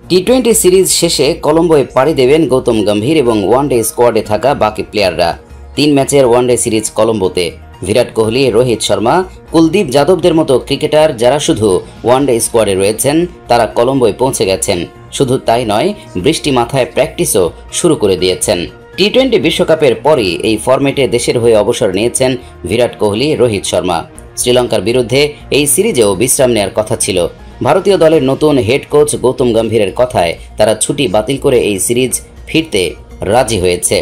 টি-20 series শেষে কলম্বোয় পাড়ি দেবেন গৌতম গম্ভীর এবং ওয়ানডে স্কোয়াডে থাকা বাকি প্লেয়াররা। 3 ম্যাচের ওয়ানডে সিরিজ কলম্বোতে। বিরাট কোহলি, রোহিত শর্মা, কুলদীপ যাদবদের মতো ক্রিকেটার যারা শুধু ওয়ানডে স্কোয়াডে রয়েছেন তারা কলম্বোয় পৌঁছে গেছেন। শুধু তাই নয়, বৃষ্টি মাথায় প্র্যাকটিসও শুরু করে দিয়েছেন। টি-20 বিশ্বকাপের পরই এই ফরম্যাটে দেশের হয়ে অবসর নিয়েছেন বিরাট কোহলি, রোহিত শর্মা। শ্রীলঙ্কার বিরুদ্ধে এই সিরিজেও বিশ্রাম নেওয়ার কথা ছিল। ভারতীয় দলের নতুন হেড কোচ গৌতম গম্ভীরের কথায় তারা ছুটি বাতিল করে এই সিরিজ ফিরতে রাজি হয়েছে।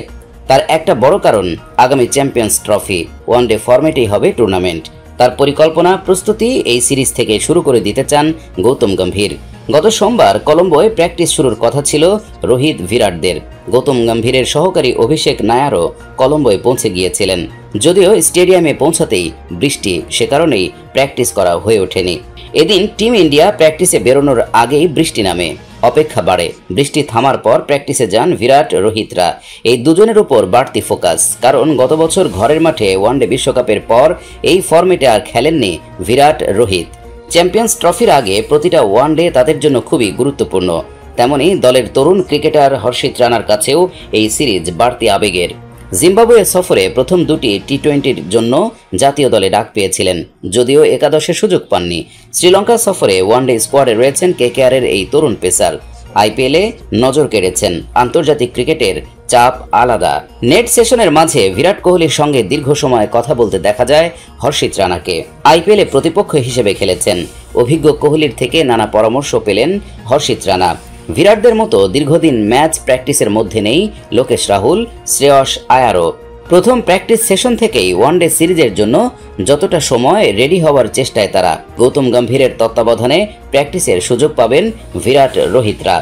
তার একটা বড় কারণ, আগামী চ্যাম্পিয়ন্স ট্রফি ওয়ানডে ফরম্যাটেই হবে টুর্নামেন্ট। তার পরিকল্পনা প্রস্তুতি এই সিরিজ থেকে শুরু করে দিতে চান গৌতম গম্ভীর। গত সোমবার কলম্বোয় প্র্যাকটিস শুরুর কথা ছিল রোহিত, বিরাটদের। গৌতম গম্ভীরের সহকারী অভিষেক নায়ারও কলম্বোয় পৌঁছে গিয়েছিলেন, যদিও স্টেডিয়ামে পৌঁছাতেই বৃষ্টি, সে কারণেই প্র্যাকটিস করা হয়ে ওঠেনি। এদিন টিম ইন্ডিয়া প্র্যাকটিসে বেরোনোর আগেই বৃষ্টি নামে, অপেক্ষা বাড়ে। বৃষ্টি থামার পর প্র্যাকটিসে যান বিরাট, রোহিতরা। এই দুজনের উপর বাড়তি ফোকাস, কারণ গত বছর ঘরের মাঠে ওয়ানডে বিশ্বকাপের পর এই ফরম্যাটে আর খেলেননি বিরাট, রোহিত। চ্যাম্পিয়ন্স ট্রফির আগে প্রতিটা ওয়ানডে তাদের জন্য খুবই গুরুত্বপূর্ণ। তেমনি দলের তরুণ ক্রিকেটার হর্ষিত রানার কাছেও এই সিরিজ বাড়তি আবেগের। জিম্বাবুয়ে সফরে প্রথম দুটি টি-20-র জন্য জাতীয় দলে ডাক পেয়েছিলেন, যদিও একাদশে সুযোগ পাননি। শ্রীলঙ্কা সফরে ওয়ানডে স্কোয়াডে রয়েছেন কেকেআরের এই তরুণ পেসার। আইপিএলে নজর কেড়েছেন। আন্তর্জাতিক ক্রিকেটের চাপ আলাদা। নেট সেশনের মাঝে বিরাট কোহলির সঙ্গে দীর্ঘ সময় কথা বলতে দেখা যায় হর্ষিত রানাকে। আইপিএলে প্রতিপক্ষ হিসেবে খেলেছেন। অভিজ্ঞ কোহলির থেকে নানা পরামর্শ পেলেন হর্ষিত রানা। বিরাটদের মতো দীর্ঘদিন ম্যাচ প্র্যাকটিসের মধ্যে নেই লোকেশ রাহুল, শ্রেয়স আয়ারও। প্রথম প্র্যাকটিস সেশন থেকেই ওয়ানডে সিরিজের জন্য যতটা সময় রেডি হওয়ার চেষ্টায় তারা। গৌতম গম্ভীরের তত্ত্বাবধানে প্র্যাকটিসের সুযোগ পাবেন বিরাট, রোহিতরা।